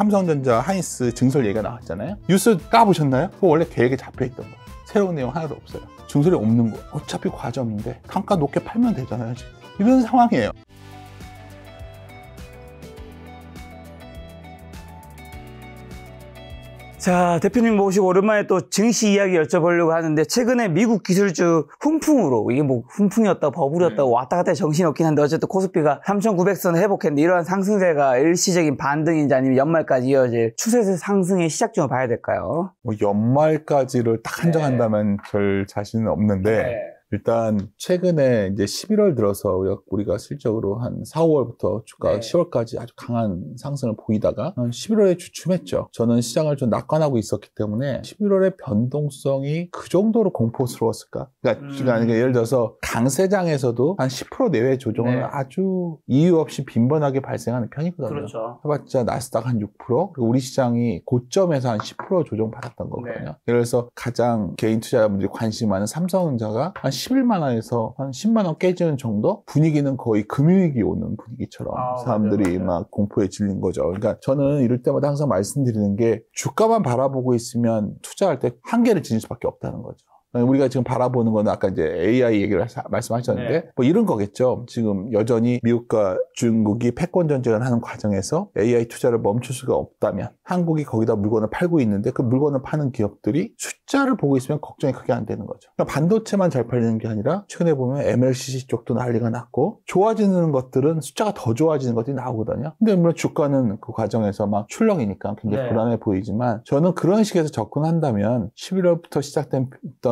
삼성전자 하이닉스 증설 얘기가 나왔잖아요. 뉴스 까보셨나요? 그거 원래 계획에 잡혀있던 거예요. 새로운 내용 하나도 없어요. 증설이 없는 거. 어차피 과점인데 단가 높게 팔면 되잖아요. 지금. 이런 상황이에요. 자, 대표님 모시고 오랜만에 또 증시 이야기 여쭤보려고 하는데, 최근에 미국 기술주 훈풍으로, 이게 뭐 훈풍이었다고 버블이었다고 왔다 갔다 정신없긴 한데, 어쨌든 코스피가 3,900선을 회복했는데, 이러한 상승세가 일시적인 반등인지 아니면 연말까지 이어질 추세세 상승의 시작점을 봐야 될까요? 뭐 연말까지를 딱 한정한다면 별 자신은 없는데, 일단 최근에 이제 11월 들어서 우리가 실적으로 한 4, 5월부터 주가 10월까지 아주 강한 상승을 보이다가 11월에 주춤했죠. 저는 시장을 좀 낙관하고 있었기 때문에 11월의 변동성이 그 정도로 공포스러웠을까? 그러니까 예를 들어서 강세장에서도 한 10% 내외 조정은 아주 이유 없이 빈번하게 발생하는 편이거든요. 그렇죠. 해봤자 나스닥 한 6%, 그리고 우리 시장이 고점에서 한 10% 조정 받았던 거거든요. 예를 들어서 가장 개인 투자자분들이 관심 많은 삼성전자가 한 11만 원에서 한 10만 원 깨지는 정도? 분위기는 거의 금융위기 오는 분위기처럼 사람들이 막 공포에 질린 거죠. 그러니까 저는 이럴 때마다 항상 말씀드리는 게 주가만 바라보고 있으면 투자할 때 한계를 지닐 수밖에 없다는 거죠. 우리가 지금 바라보는 거는 아까 이제 AI 얘기를 말씀하셨는데 뭐 이런 거겠죠. 지금 여전히 미국과 중국이 패권 전쟁을 하는 과정에서 AI 투자를 멈출 수가 없다면 한국이 거기다 물건을 팔고 있는데 그 물건을 파는 기업들이 숫자를 보고 있으면 걱정이 크게 안 되는 거죠. 그러니까 반도체만 잘 팔리는 게 아니라 최근에 보면 MLCC 쪽도 난리가 났고 좋아지는 것들은 숫자가 더 좋아지는 것들이 나오거든요. 근데 물론 주가는 그 과정에서 막 출렁이니까 굉장히 불안해 보이지만 저는 그런 식에서 접근한다면 11월부터 시작된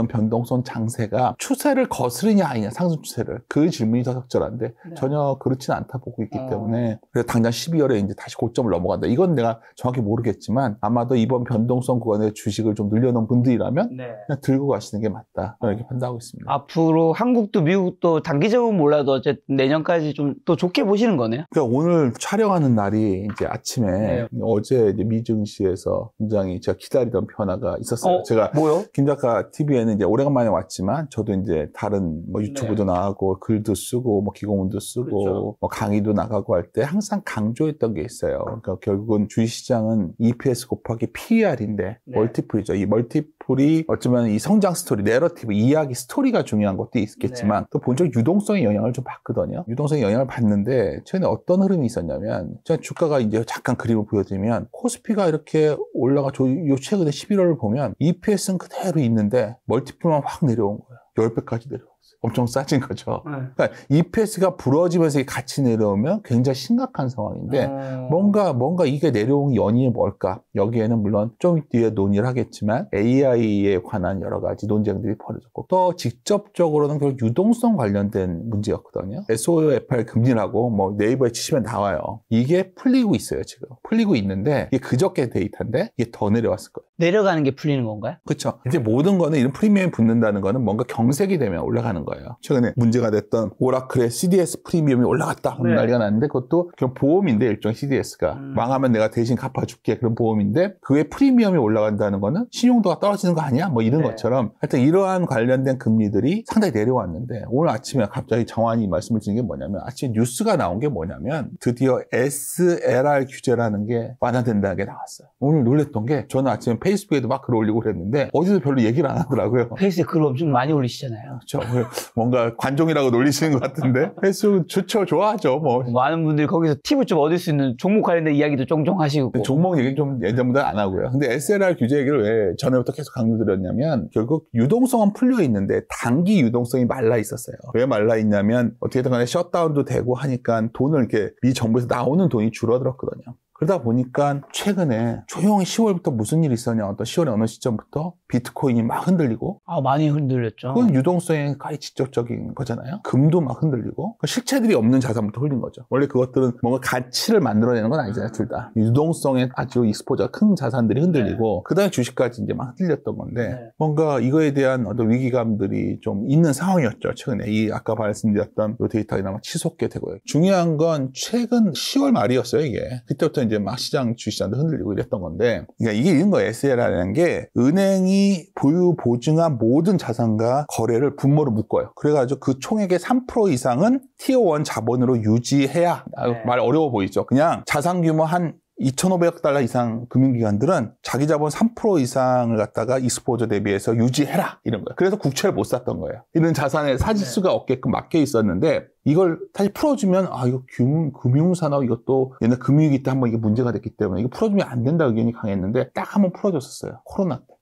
변동성 장세가 추세를 거스르냐 아니냐, 상승 추세를, 그 질문이 더 적절한데 전혀 그렇지는 않다 보고 있기 때문에 그래서 당장 12월에 이제 다시 고점을 넘어간다. 이건 내가 정확히 모르겠지만 아마도 이번 변동성 구간의 주식을 좀 늘려놓은 분들이라면 그냥 들고 가시는 게 맞다, 이렇게 판단하고 있습니다. 앞으로 한국도 미국도 단기적으로 몰라도 어쨌든 내년까지 좀 또 좋게 보시는 거네요. 그러니까 오늘 촬영하는 날이 이제 아침에 어제 이제 미증시에서 굉장히 제가 기다리던 변화가 있었어요. 제가 뭐요? 김 작가 TV에는 이제 오래간만에 왔지만 저도 이제 다른 뭐 유튜브도 나가고 글도 쓰고 뭐 기고문도 쓰고 뭐 강의도 나가고 할 때 항상 강조했던 게 있어요. 그러니까 결국은 주식시장은 EPS 곱하기 PER인데 멀티플이죠. 이 멀티플이 어쩌면 이 성장 스토리, 내러티브, 이야기 스토리가 중요한 것도 있겠지만 또 본적 유동성의 영향을 좀 받거든요. 유동성의 영향을 받는데 최근에 어떤 흐름이 있었냐면 제가 주가가 이제 잠깐 그림을 보여드리면 코스피가 이렇게 올라가 요 최근에 11월을 보면 EPS는 그대로 있는데 멀티플만 확 내려온 거예요. 10배까지 내려왔어요. 엄청 싸진 거죠. 그러니까 EPS가 부러지면서 같이 내려오면 굉장히 심각한 상황인데 뭔가 이게 내려온 연인이 뭘까? 여기에는 물론 좀 뒤에 논의를 하겠지만 AI에 관한 여러 가지 논쟁들이 벌어졌고 또 직접적으로는 결국 유동성 관련된 문제였거든요. SOFR 금리라고 뭐 네이버에 치시면 나와요. 이게 풀리고 있어요. 지금 풀리고 있는데 이게 그저께 데이터인데 이게 더 내려왔을 거예요. 내려가는 게 풀리는 건가요? 그렇죠. 이제 모든 거는 이런 프리미엄이 붙는다는 거는 뭔가 경색이 되면 올라가는 거예요. 최근에 문제가 됐던 오라클의 CDS 프리미엄이 올라갔다 하는 난리가 났는데 그것도 그냥 보험인데 일종의 CDS가 망하면 내가 대신 갚아줄게 그런 보험인데 그게 프리미엄이 올라간다는 거는 신용도가 떨어지는 거 아니야? 뭐 이런 것처럼 하여튼 이러한 관련된 금리들이 상당히 내려왔는데 오늘 아침에 갑자기 정환이 말씀을 드린 게 뭐냐면 아침에 뉴스가 나온 게 뭐냐면 드디어 SLR 규제라는 게 완화된다는 게 나왔어요. 오늘 놀랬던 게 저는 아침에 페이스북에도 막 글 올리고 그랬는데 어디서 별로 얘기를 안 하더라고요. 페이스북에 글 엄청 많이 올리시잖아요. 그렇죠. 뭔가 관종이라고 놀리시는 것 같은데 페이스북 좋죠. 좋아하죠. 뭐 많은 분들이 거기서 팁을 좀 얻을 수 있는 종목 관련된 이야기도 종종 하시고 종목 얘기 좀 예전보다 안 하고요. 근데 SLR 규제 얘기를 왜 전에부터 계속 강조드렸냐면 결국 유동성은 풀려 있는데 단기 유동성이 말라 있었어요. 왜 말라 있냐면 어떻게든 간에 셧다운도 되고 하니까 돈을 이렇게 미 정부에서 나오는 돈이 줄어들었거든요. 그러다 보니까 최근에 조용히 10월부터 무슨 일이 있었냐, 어떤 10월의 어느 시점부터 비트코인이 막 흔들리고. 많이 흔들렸죠. 그건 유동성의 가히 직접적인 거잖아요. 금도 막 흔들리고. 실체들이 없는 자산부터 흘린 거죠. 원래 그것들은 뭔가 가치를 만들어내는 건 아니잖아요, 둘 다. 유동성에 아주 익스포저가 큰 자산들이 흔들리고, 그 다음에 주식까지 이제 막 흔들렸던 건데, 뭔가 이거에 대한 어떤 위기감들이 좀 있는 상황이었죠, 최근에. 이 아까 말씀드렸던 이 데이터가 아마 치솟게 되고요. 중요한 건 최근 10월 말이었어요, 이게. 그때부터 이제 막 시장, 주식시장도 흔들리고 이랬던 건데, 그러니까 이게 이런 거예요. SLR이라는 게 은행이 보유, 보증한 모든 자산과 거래를 분모로 묶어요. 그래가지고 그 총액의 3% 이상은 티어 1 자본으로 유지해야, 말 어려워 보이죠. 그냥 자산 규모 한 2,500억 달러 이상 금융기관들은 자기 자본 3% 이상을 갖다가 익스포저 대비해서 유지해라 이런 거예요. 그래서 국채를 못 샀던 거예요. 이런 자산에 사지수가 없게끔 막혀 있었는데 이걸 다시 풀어주면 이거 금융산업 이것도 옛날 금융위기 때 한번 이게 문제가 됐기 때문에 이거 풀어주면 안 된다 의견이 강했는데 딱 한번 풀어줬었어요.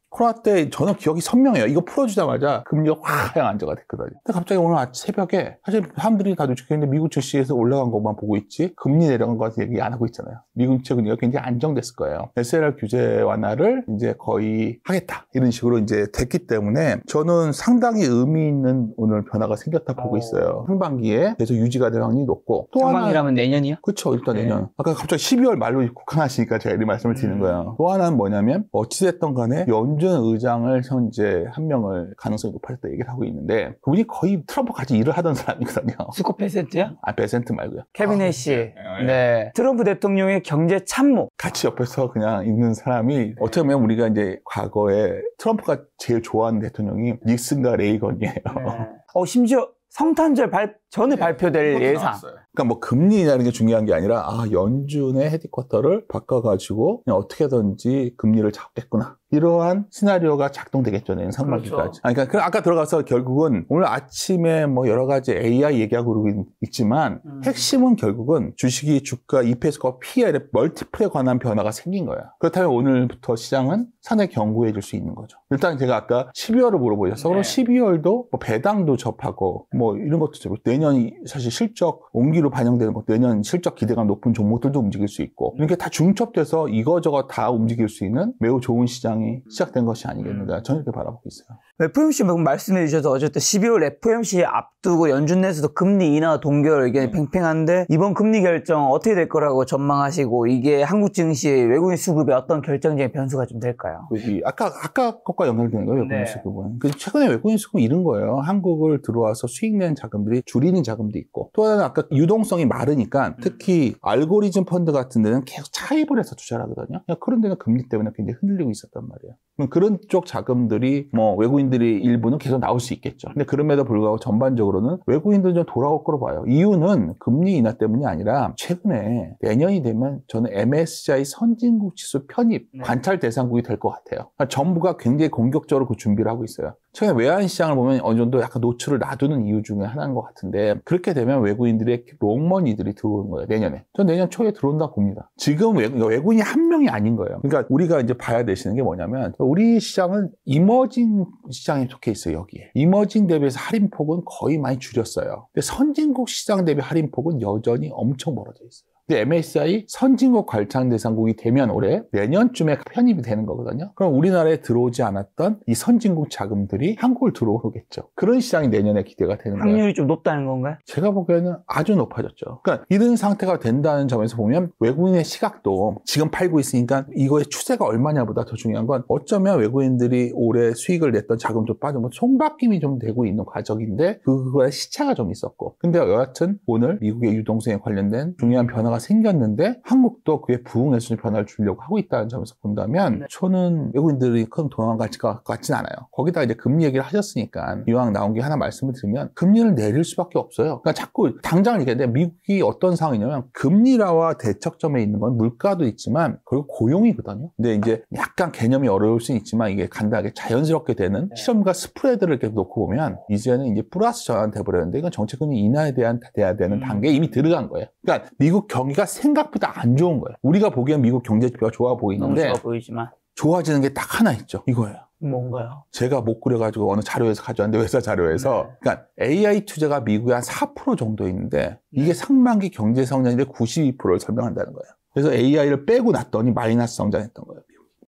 코로나 때 저는 기억이 선명해요. 이거 풀어주자마자 금리가 확 하향 안정화 됐거든요. 근데 갑자기 오늘 아침 새벽에 사실 사람들이 다 눈치챘는데 미국 증시에서 올라간 것만 보고 있지 금리 내려간 거 같은 얘기 안 하고 있잖아요. 미국 증시 금리가 굉장히 안정됐을 거예요. SLR 규제 완화를 이제 거의 하겠다 이런 식으로 이제 됐기 때문에 저는 상당히 의미 있는 오늘 변화가 생겼다 보고 있어요. 상반기에 계속 유지가 될 확률이 높고 또 상반기라면 내년이요? 그렇죠. 일단 내년. 아까 갑자기 12월 말로 국한하시니까 제가 이런 말씀을 드리는 거예요. 또 하나는 뭐냐면 어찌됐든 간에 연준 의장을 현재 한 명을 가능성이 높아졌다 얘기를 하고 있는데 그분이 거의 트럼프 같이 일을 하던 사람이거든요. 스콧 베센트요? 베센트 말고요. 캐비넷이 네. 트럼프 대통령의 경제 참모 같이 옆에서 그냥 있는 사람이 어떻게 보면 우리가 이제 과거에 트럼프가 제일 좋아하는 대통령이 닉슨과 레이건이에요. 네. 심지어 성탄절 전에 발표될 예상. 나왔어요. 그러니까 뭐 금리라는 게 중요한 게 아니라 연준의 헤드쿼터를 바꿔가지고 그냥 어떻게든지 금리를 잡겠구나. 이러한 시나리오가 작동되겠죠. 내년 상반기까지. 그렇죠. 그러니까 아까 들어가서 결국은 오늘 아침에 뭐 여러 가지 AI 얘기하고 그러고 있지만 핵심은 결국은 주식이 주가 EPS과 PER의 멀티플에 관한 변화가 생긴 거야. 그렇다면 오늘부터 시장은 상당히 견고해질 수 있는 거죠. 일단 제가 아까 12월을 물어보셨어. 그럼 12월도 뭐 배당도 접하고 뭐 이런 것도 접하고 내년이 사실 실적 온기로 반영되는 것 내년 실적 기대가 높은 종목들도 움직일 수 있고 이렇게 다 중첩돼서 이거저거 다 움직일 수 있는 매우 좋은 시장이 시작된 것이 아니겠는가 저는 이렇게 바라보고 있어요. FOMC 말씀해 주셔서 어쨌든 12월 FOMC 앞두고 연준 내에서도 금리 인하 동결 의견이 팽팽한데 이번 금리 결정 어떻게 될 거라고 전망하시고 이게 한국 증시 외국인 수급에 어떤 결정적인 변수가 좀 될까요? 아까 것과 연결되는 거예요. 외국인 수급은. 최근에 외국인 수급은 이런 거예요. 한국을 들어와서 수익 낸 자금들이 줄이는 자금도 있고 또 하나는 아까 유동성이 마르니까 특히 알고리즘 펀드 같은 데는 계속 차입을 해서 투자를 하거든요. 그런 데는 금리 때문에 굉장히 흔들리고 있었단 말이에요. 그런 쪽 자금들이 뭐 외국인들이 일부는 계속 나올 수 있겠죠. 근데 그럼에도 불구하고 전반적으로는 외국인들은 좀 돌아올 거로 봐요. 이유는 금리 인하 때문이 아니라 최근에 내년이 되면 저는 MSCI 선진국 지수 편입 관찰 대상국이 될 것 같아요. 그러니까 정부가 굉장히 공격적으로 그 준비를 하고 있어요. 최근에 외환시장을 보면 어느 정도 약간 노출을 놔두는 이유 중에 하나인 것 같은데 그렇게 되면 외국인들의 롱머니들이 들어오는 거예요. 내년에. 전 내년 초에 들어온다 봅니다. 지금 외국인이 한 명이 아닌 거예요. 그러니까 우리가 이제 봐야 되시는 게 뭐냐면 우리 시장은 이머징 시장에 속해 있어요. 여기에. 이머징 대비해서 할인폭은 거의 많이 줄였어요. 근데 선진국 시장 대비 할인폭은 여전히 엄청 멀어져 있어요. 근데 MSCI 선진국 관찰 대상국이 되면 올해 내년쯤에 편입이 되는 거거든요. 그럼 우리나라에 들어오지 않았던 이 선진국 자금들이 한국을 들어오겠죠. 그런 시장이 내년에 기대가 되는 거예요. 확률이 좀 높다는 건가요? 제가 보기에는 아주 높아졌죠. 그러니까 이런 상태가 된다는 점에서 보면 외국인의 시각도 지금 팔고 있으니까 이거의 추세가 얼마냐보다 더 중요한 건 어쩌면 외국인들이 올해 수익을 냈던 자금도 빠지면 손바뀜이 좀 되고 있는 과정인데 그거에 시차가 좀 있었고 근데 여하튼 오늘 미국의 유동성에 관련된 중요한 변화가 생겼는데 한국도 그에 부응해서 변화를 주려고 하고 있다는 점에서 본다면 저는 외국인들이 큰 도망 갈 것 같진 않아요. 거기다 이제 금리 얘기를 하셨으니까 이왕 나온 게 하나 말씀을 드리면 금리를 내릴 수밖에 없어요. 그러니까 자꾸 당장 얘기하는데 미국이 어떤 상황이냐면 금리라와 대척점에 있는 건 물가도 있지만 그리고 고용이거든요. 근데 이제 약간 개념이 어려울 수는 있지만 이게 간단하게 자연스럽게 되는 실험과 스프레드를 이렇게 놓고 보면 이제는 이제 플러스 전환돼 버렸는데 이건 정책금리 인하에 대한 돼야 되는 단계에 이미 들어간 거예요. 그러니까 미국 경기가 생각보다 안 좋은 거예요. 우리가 보기엔 미국 경제 지표가 좋아 보이는데 너무 좋아 보이지만 좋아지는 게 딱 하나 있죠. 이거예요. 뭔가요? 제가 못 그려가지고 어느 자료에서 가져왔는데 회사 자료에서 그러니까 AI 투자가 미국에 한 4% 정도 있는데 이게 상반기 경제 성장률의 92%를 설명한다는 거예요. 그래서 AI를 빼고 났더니 마이너스 성장했던 거예요.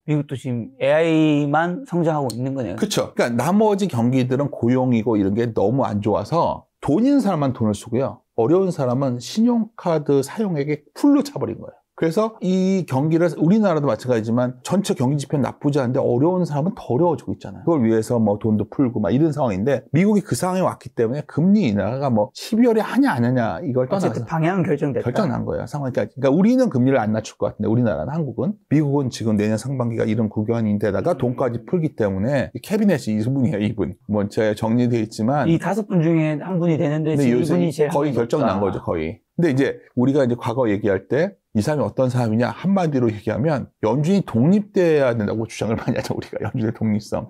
미국도 지금 AI만 성장하고 있는 거네요. 그렇죠. 그러니까 나머지 경기들은 고용이고 이런 게 너무 안 좋아서 돈 있는 사람만 돈을 쓰고요. 어려운 사람은 신용카드 사용액에 풀로 차버린 거예요. 그래서 이 경기를 우리나라도 마찬가지지만 전체 경기 지표는 나쁘지 않은데 어려운 사람은 더 어려워지고 있잖아요. 그걸 위해서 뭐 돈도 풀고 막 이런 상황인데 미국이 그 상황에 왔기 때문에 금리 인하가 뭐 12월에 하냐 안 하냐 이걸 떠나서 어쨌든 방향은 결정난 거예요. 상황까지. 그러니까 우리는 금리를 안 낮출 것 같은데 우리나라는 한국은 미국은 지금 내년 상반기가 이런 구간인데다가 돈까지 풀기 때문에 캐비넷이 이분이에요. 이분. 뭐 제가 정리되어 있지만 이 5분 중에 한 분이 되는데 지금 이분이 제일 거의 결정난 거죠. 거의. 근데 이제 우리가 이제 과거 얘기할 때 이 사람이 어떤 사람이냐 한마디로 얘기하면 연준이 독립돼야 된다고 주장을 많이 하죠. 우리가 연준의 독립성.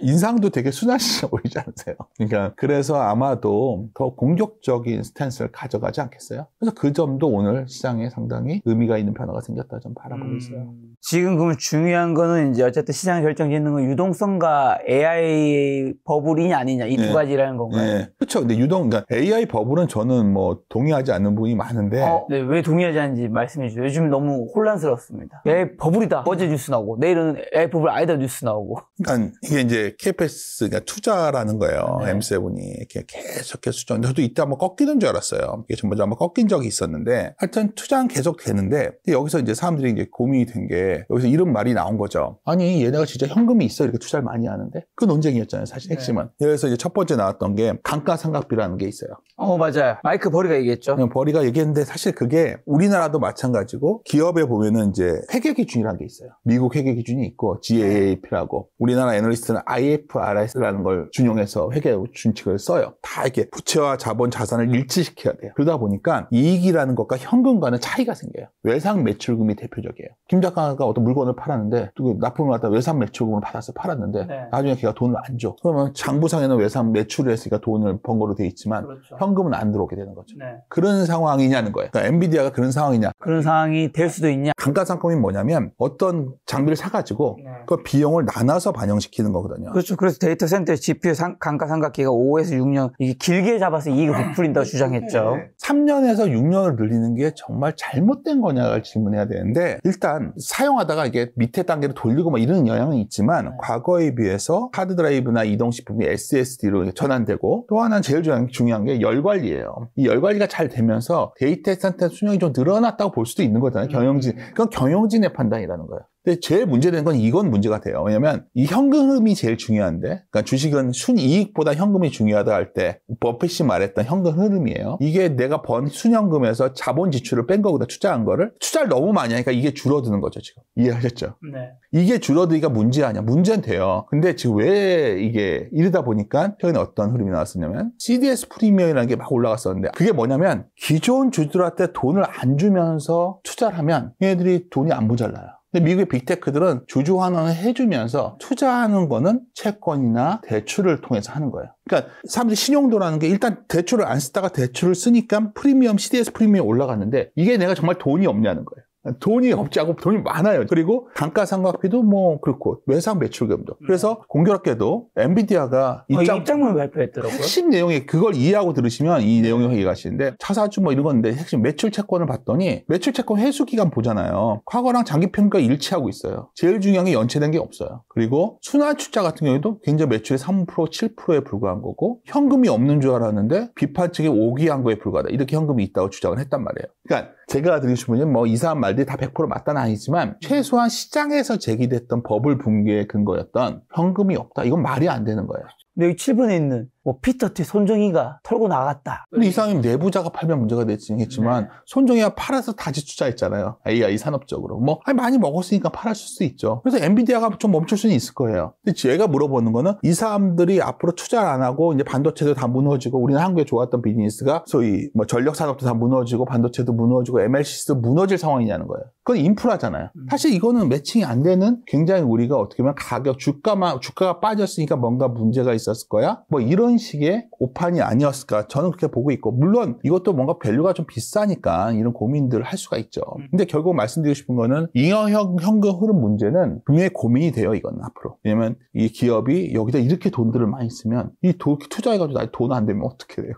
인상도 되게 순하시죠 보이지 않으세요? 그러니까 그래서 아마도 더 공격적인 스탠스를 가져가지 않겠어요? 그래서 그 점도 오늘 시장에 상당히 의미가 있는 변화가 생겼다 좀 바라보고 있어요. 지금 그러면 중요한 거는 이제 어쨌든 시장을 결정짓는 건 유동성과 AI 버블이냐 아니냐 이 두 가지라는 건가요? 네. 그렇죠. 근데 그러니까 AI 버블은 저는 뭐 동의하지 않는 부분이 많은데 네, 왜 동의하지 않는지 말씀해 주세요. 요즘 너무 혼란스럽습니다. AI 버블이다. 어제 뉴스 나오고 내일은 AI 버블 아니다 뉴스 나오고. 그러니까 이게 이제 KPS 그러니까 투자라는 거예요. M7이 이렇게 계속해서 수정. 저도 이때 한번 꺾이는 줄 알았어요. 이게 전부 한번 꺾인 적이 있었는데 하여튼 투자는 계속 되는데 여기서 이제 사람들이 이제 고민이 된 게 여기서 이런 말이 나온 거죠. 아니 얘네가 진짜 현금이 있어 이렇게 투자를 많이 하는데 그 논쟁이었잖아요. 사실 핵심은. 그래서 이제 첫 번째 나왔던 게 감가상각비라는 게 있어요. 맞아요. 마이크 버리가 얘기했죠. 버리가 얘기했는데 사실 그게 우리나라도 마찬가지고 기업에 보면은 이제 회계기준이라는 게 있어요. 미국 회계기준이 있고 GAAP라고 우리나라 애널리스트는 IFRS라는 걸 준용해서 회계 준칙을 써요. 다 이렇게 부채와 자본 자산을 일치시켜야 돼요. 그러다 보니까 이익이라는 것과 현금과는 차이가 생겨요. 외상 매출금이 대표적이에요. 김 작가가 어떤 물건을 팔았는데 납품을 갖다 외상 매출금을 받아서 팔았는데 나중에 걔가 돈을 안 줘. 그러면 장부상에는 외상 매출을 했으니까 돈을 번 거로 돼 있지만 현금은 안 들어오게 되는 거죠. 그런 상황이냐는 거예요. 그러니까 엔비디아가 그런 상황이냐. 그런 상황이 될 수도 있냐. 감가상각이 뭐냐면 어떤 장비를 사가지고 그 비용을 나눠서 반영시키는 거거든요. 그렇죠. 그래서 데이터 센터의 GPU 감가상각기가 5에서 6년 이게 길게 잡아서 이익을 부풀린다고 주장했죠. 3년에서 6년을 늘리는 게 정말 잘못된 거냐를 질문해야 되는데 일단 사용하다가 이게 밑에 단계로 돌리고 막 이런 영향은 있지만 과거에 비해서 하드드라이브나 이동식품이 SSD로 전환되고 또 하나는 제일 중요한 게 열 관리예요. 이 열 관리가 잘 되면서 데이터 센터 수명이 좀 늘어났다고 볼 수도 있는 거잖아요. 그건 경영진의 판단이라는 거예요. 근데 제일 문제되는 건 이건 문제가 돼요. 왜냐면 이 현금 흐름이 제일 중요한데 그러니까 주식은 순이익보다 현금이 중요하다 할 때 버핏이 말했던 현금 흐름이에요. 이게 내가 번 순현금에서 자본 지출을 뺀 거보다 투자한 거를 투자를 너무 많이 하니까 이게 줄어드는 거죠. 지금 이해하셨죠? 네. 이게 줄어들기가 문제 아니야. 문제는 돼요. 근데 지금 왜 이게 이러다 보니까 최근에 어떤 흐름이 나왔었냐면 CDS 프리미엄이라는 게 막 올라갔었는데 그게 뭐냐면 기존 주주들한테 돈을 안 주면서 투자를 하면 얘네들이 돈이 안 모자라요. 근데 미국의 빅테크들은 주주 환원을 해주면서 투자하는 거는 채권이나 대출을 통해서 하는 거예요. 그러니까 사람들이 신용도라는 게 일단 대출을 안 쓰다가 대출을 쓰니까 프리미엄, CDS 프리미엄이 올라갔는데 이게 내가 정말 돈이 없냐는 거예요. 돈이 없지 않고 돈이 많아요. 그리고 감가상각비도 뭐 그렇고 외상 매출금도. 그래서 공교롭게도 엔비디아가 입장문을 발표했더라고요. 핵심 내용이 그걸 이해하고 들으시면 이 내용이 이해가시는데 차사주 뭐 이런 건데 핵심 매출 채권을 봤더니 매출 채권 회수 기간 보잖아요. 과거랑 장기 평가 일치하고 있어요. 제일 중요한 게 연체된 게 없어요. 그리고 순환 출자 같은 경우에도 굉장히 매출의 3%, 7%에 불과한 거고 현금이 없는 줄 알았는데 비판 측에 5기한 거에 불과하다. 이렇게 현금이 있다고 주장을 했단 말이에요. 그러니까 제가 드리고 싶은 건 뭐 이상한 말들이 다 100% 맞다는 아니지만 최소한 시장에서 제기됐던 버블 붕괴의 근거였던 현금이 없다. 이건 말이 안 되는 거예요. 근데 여기 7번에 있는 뭐 피터티 손정희가 털고 나갔다. 근데 이 사람이 내부자가 팔면 문제가 됐지만 손정희가 팔아서 다시 투자했잖아요. AI 산업적으로. 뭐 많이 먹었으니까 팔았을 수 있죠. 그래서 엔비디아가 좀 멈출 수는 있을 거예요. 근데 제가 물어보는 거는 이 사람들이 앞으로 투자를 안 하고 이제 반도체도 다 무너지고 우리는 한국에 좋았던 비즈니스가 소위 뭐 전력 산업도 다 무너지고 반도체도 무너지고 MLCC도 무너질 상황이냐는 거예요. 그건 인프라잖아요. 사실 이거는 매칭이 안 되는 굉장히 우리가 어떻게 보면 가격 주가가 빠졌으니까 뭔가 문제가 있었을 거야. 뭐 이런 식의 오판이 아니었을까 저는 그렇게 보고 있고 물론 이것도 뭔가 밸류가 좀 비싸니까 이런 고민들을 할 수가 있죠. 근데 결국 말씀드리고 싶은 거는 잉여 현금 흐름 문제는 분명히 고민이 돼요. 이건 앞으로. 왜냐면 이 기업이 여기다 이렇게 돈들을 많이 쓰면 이 투자해가지고 나중에 돈 안 되면 어떻게 돼요?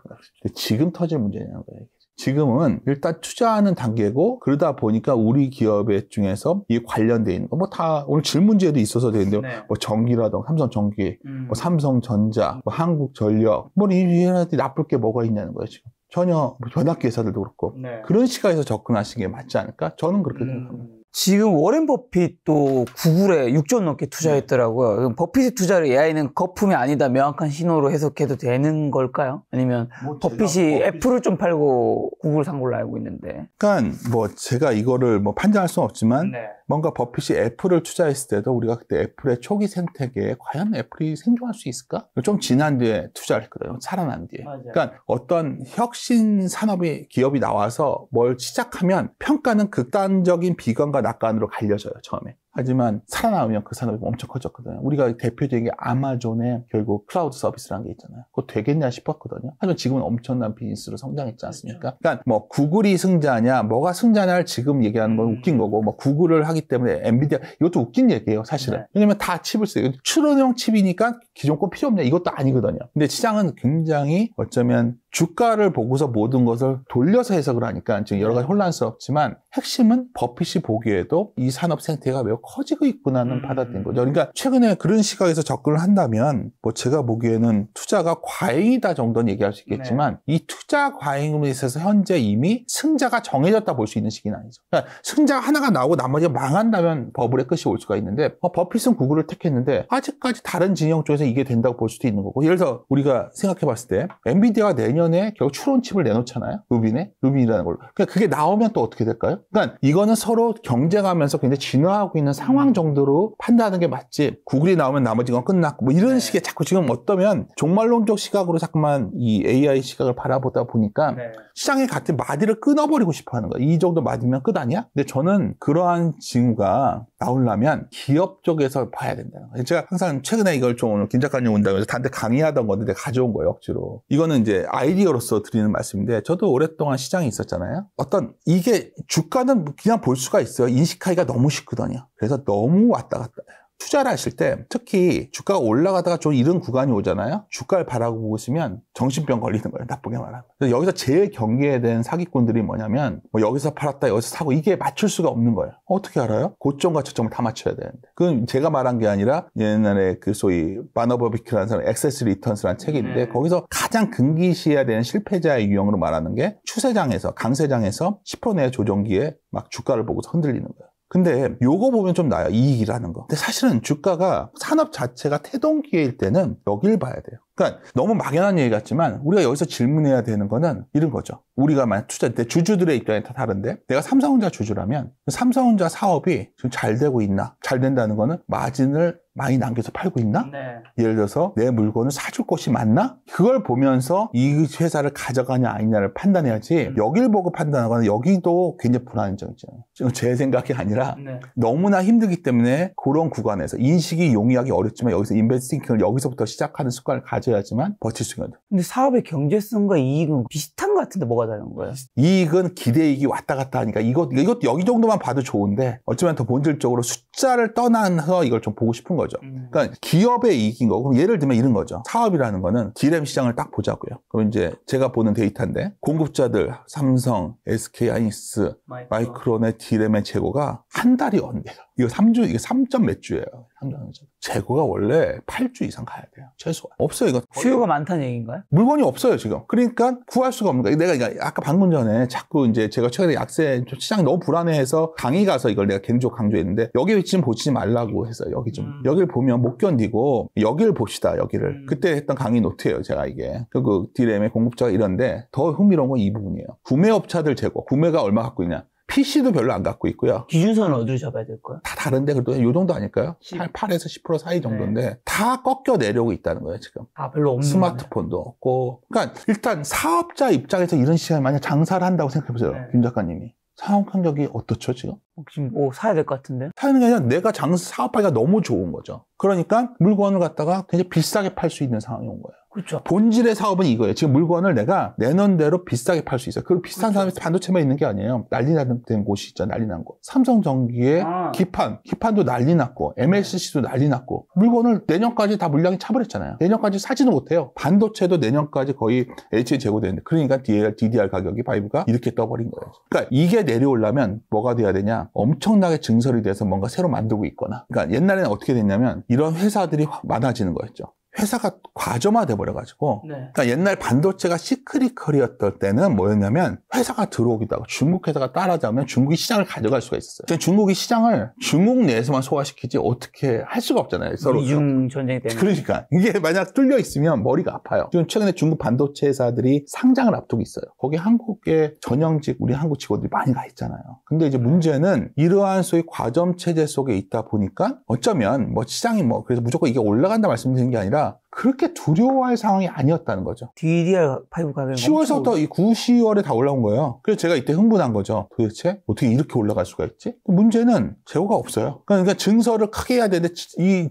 지금 터질 문제냐는 거예요. 지금은 일단 투자하는 단계고 그러다 보니까 우리 기업의 중에서 이 관련돼 있는 거 뭐 다 오늘 질문지에도 있어서 되는데 뭐 전기라던가 삼성전기, 뭐 삼성전자, 뭐 한국전력 뭐 이런 나쁠 게 뭐가 있냐는 거예요 지금. 전혀 변압기 회사들도 그렇고 그런 시각에서 접근하시는 게 맞지 않을까? 저는 그렇게 생각합니다. 지금 워렌 버핏도 구글에 6조 넘게 투자했더라고요. 버핏의 투자를 AI는 거품이 아니다 명확한 신호로 해석해도 되는 걸까요? 아니면 버핏이 애플을 좀 팔고 구글 산 걸로 알고 있는데. 그러니까 뭐 제가 이거를 뭐 판단할 수는 없지만 뭔가 버핏이 애플을 투자했을 때도 우리가 그때 애플의 초기 생태계에 과연 애플이 생존할 수 있을까? 좀 지난 뒤에 투자를 했거든요. 살아난 뒤에. 맞아요. 그러니까 어떤 혁신 산업이 기업이 나와서 뭘 시작하면 평가는 극단적인 비관과 낙관으로 갈려져요. 처음에. 하지만 살아남으면 그 산업이 엄청 커졌거든요. 우리가 대표적인 게 아마존의 결국 클라우드 서비스라는 게 있잖아요. 그거 되겠냐 싶었거든요. 하지만 지금은 엄청난 비즈니스로 성장했지 않습니까? 그러니까 뭐 구글이 승자냐, 뭐가 승자냐를 지금 얘기하는 건 웃긴 거고, 뭐 구글을 하기 때문에 엔비디아, 이것도 웃긴 얘기예요, 사실은. 네. 왜냐면 다 칩을 쓰요. 추론형 칩이니까 기존 거 필요 없냐, 이것도 아니거든요. 근데 시장은 굉장히 어쩌면 주가를 보고서 모든 것을 돌려서 해석을 하니까 지금 여러 가지 혼란스럽지만 핵심은 버핏이 보기에도 이 산업 생태계가 매우 커지고 있구나는 받아들인 거죠. 그러니까 최근에 그런 시각에서 접근을 한다면 뭐 제가 보기에는 투자가 과잉이다 정도는 얘기할 수 있겠지만 이 투자 과잉에 있어서 현재 이미 승자가 정해졌다 볼 수 있는 시기는 아니죠. 그러니까 승자가 하나가 나오고 나머지가 망한다면 버블의 끝이 올 수가 있는데 버핏은 구글을 택했는데 아직까지 다른 진영 쪽에서 이게 된다고 볼 수도 있는 거고 예를 들어 우리가 생각해 봤을 때 엔비디아가 내년에 결국 추론칩을 내놓잖아요. 루빈이라는 걸로. 그러니까 그게 나오면 또 어떻게 될까요? 그러니까 이거는 서로 경쟁하면서 굉장히 진화하고 있는 상황 정도로 판단하는 게 맞지. 구글이 나오면 나머지 건 끝났고 뭐 이런 식의 자꾸 지금 어떠면 종말론적 시각으로 자꾸만 이 AI 시각을 바라보다 보니까 시장의 같은 마디를 끊어버리고 싶어 하는 거예요. 이 정도 맞으면 끝 아니야? 근데 저는 그러한 징후가 나오려면 기업 쪽에서 봐야 된다는 거예요. 제가 항상 최근에 이걸 좀 오늘 김 작가님 온다고 해서 단테 강의하던 건데 내가 가져온 거예요, 억지로. 이거는 이제 아이디어로서 드리는 말씀인데 저도 오랫동안 시장에 있었잖아요. 어떤 이게 주가는 그냥 볼 수가 있어요. 인식하기가 너무 쉽거든요. 그래서 너무 왔다 갔다 해요. 투자를 하실 때 특히 주가가 올라가다가 좀 이런 구간이 오잖아요. 주가를 바라보고 있으면 정신병 걸리는 거예요. 나쁘게 말하면. 그래서 여기서 제일 경계해야 되는 사기꾼들이 뭐냐면 뭐 여기서 팔았다 여기서 사고 이게 맞출 수가 없는 거예요. 어떻게 알아요? 고점과 저점을 다 맞춰야 되는데. 그건 제가 말한 게 아니라 옛날에 그 소위 바너버비큐라는 사람 액세스 리턴스라는 책이 있는데 거기서 가장 금기시해야 되는 실패자의 유형으로 말하는 게 추세장에서 강세장에서 10% 내의 조정기에 막 주가를 보고서 흔들리는 거예요. 근데 요거 보면 좀 나아요. 이익이라는 거. 근데 사실은 주가가 산업 자체가 태동기일 때는 여길 봐야 돼요. 그러니까 너무 막연한 얘기 같지만 우리가 여기서 질문해야 되는 거는 이런 거죠. 우리가 만약 투자할 때 주주들의 입장이 다 다른데 내가 삼성전자 주주라면 삼성전자 사업이 지금 잘 되고 있나? 잘 된다는 거는 마진을 많이 남겨서 팔고 있나? 예를 들어서 내 물건을 사줄 곳이 맞나? 그걸 보면서 이 회사를 가져가냐 아니냐를 판단해야지 여길 보고 판단하거나 여기도 굉장히 불안한 점 있잖아요. 지금 제 생각이 아니라 너무나 힘들기 때문에 그런 구간에서 인식이 용이하기 어렵지만 여기서 인베스팅을 여기서부터 시작하는 습관을 가져야지만 버틸 수가 있는. 근데 사업의 경제성과 이익은 비슷한 것 같은데 뭐가 다른 거예요? 이익은 기대이익이 왔다 갔다 하니까 이것 여기 정도만 봐도 좋은데 어쩌면 더 본질적으로 숫자를 떠나서 이걸 좀 보고 싶은 거죠. 그러니까 기업의 이익인 거고 그럼 예를 들면 이런 거죠. 사업이라는 거는 D램 시장을 딱 보자고요. 그럼 이제 제가 보는 데이터인데 공급자들 삼성, SK 하이닉스, 마이크론의 D램의 재고가 한 달이 언제요? 이거 3주, 이게 3점 몇 주예요. 재고가 원래 8주 이상 가야 돼요. 최소한. 없어요, 이거. 수요가 많다는 얘기인가요? 물건이 없어요, 지금. 그러니까 구할 수가 없는 거예요. 내가 아까 방금 전에 자꾸 이제 제가 최근에 약세 시장이 너무 불안해해서 강의 가서 이걸 내가 개인적으로 강조했는데 여기 지금 보지 말라고 해서 여기 좀. 여기를 보면 못 견디고 여기를 봅시다, 여기를. 그때 했던 강의 노트예요, 제가 이게. 그 D램의 공급자가 이런데 더 흥미로운 건 이 부분이에요. 구매업자들 재고. 구매가 얼마 갖고 있냐. PC도 별로 안 갖고 있고요. 기준선은 어디로 잡아야 될까요? 다 다른데 그래도 이 정도 아닐까요? 8에서 10% 사이 정도인데 다 꺾여 내려오고 있다는 거예요, 지금. 별로 없는 스마트폰도 없고. 그러니까 일단 사업자 입장에서 이런 시간에 만약 장사를 한다고 생각해 보세요. 김 작가님이. 상업 환경이 어떻죠, 지금? 지금 사야 될 것 같은데? 사는 게 아니라 내가 사업하기가 너무 좋은 거죠. 그러니까 물건을 갖다가 굉장히 비싸게 팔 수 있는 상황이 온 거예요. 그렇죠. 본질의 사업은 이거예요. 지금 물건을 내가 내놓은 대로 비싸게 팔 수 있어요. 그리고 비싼 사람이 반도체만 있는 게 아니에요. 난리 난 곳이 있죠. 난리 난 곳. 삼성전기의 기판도 난리 났고 MLCC도 난리 났고 물건을 내년까지 다 물량이 차버렸잖아요. 내년까지 사지는 못해요. 반도체도 내년까지 거의 LC에 재고되는데 그러니까 DDR 가격이 5가 이렇게 떠버린 거예요. 그러니까 이게 내려오려면 뭐가 돼야 되냐? 엄청나게 증설이 돼서 뭔가 새로 만들고 있거나 그러니까 옛날에는 어떻게 됐냐면 이런 회사들이 많아지는 거였죠. 회사가 과점화돼 버려가지고 네. 그러니까 옛날 반도체가 시크릿컬이었던 때는 뭐였냐면 회사가 들어오기도 하고 중국 회사가 따라잡으면 중국이 시장을 가져갈 수가 있었어요. 근데 중국이 시장을 중국 내에서만 소화시키지 어떻게 할 수가 없잖아요. 서로. 이중 전쟁이 때문에. 그러니까 이게 만약 뚫려 있으면 머리가 아파요. 지금 최근에 중국 반도체 회사들이 상장을 앞두고 있어요. 거기 한국의 전형직 우리 한국 직원들이 많이 가 있잖아요. 근데 이제 문제는 이러한 소위 과점 체제 속에 있다 보니까 어쩌면 뭐 시장이 뭐 그래서 무조건 이게 올라간다 말씀드리는 게 아니라 그렇게 두려워할 상황이 아니었다는 거죠. DDR5 가격이 10월서부터 이 9, 10월에 다 올라온 거예요. 그래서 제가 이때 흥분한 거죠. 도대체 어떻게 이렇게 올라갈 수가 있지? 문제는 재고가 없어요. 그러니까 증설을 크게 해야 되는데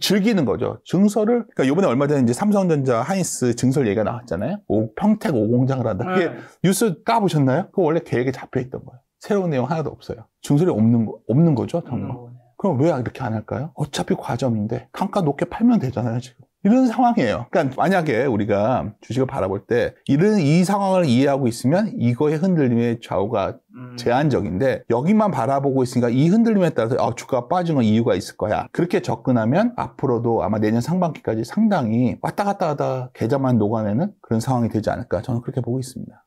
즐기는 거죠. 증설을 그러니까 이번에 얼마 전에 이제 삼성전자 하이닉스 증설 얘기가 나왔잖아요. 평택 5공장을 한다. 그게 뉴스 까보셨나요? 그거 원래 계획에 잡혀 있던 거예요. 새로운 내용 하나도 없어요. 증설이 없는 거죠, 정말. 그럼 왜 이렇게 안 할까요? 어차피 과점인데 단가 높게 팔면 되잖아요, 지금. 이런 상황이에요. 그러니까 만약에 우리가 주식을 바라볼 때 이 상황을 이해하고 있으면 이거의 흔들림의 좌우가 제한적인데 여기만 바라보고 있으니까 이 흔들림에 따라서 주가가 빠진 건 이유가 있을 거야. 그렇게 접근하면 앞으로도 아마 내년 상반기까지 상당히 왔다 갔다 하다 계좌만 녹아내는 그런 상황이 되지 않을까 저는 그렇게 보고 있습니다.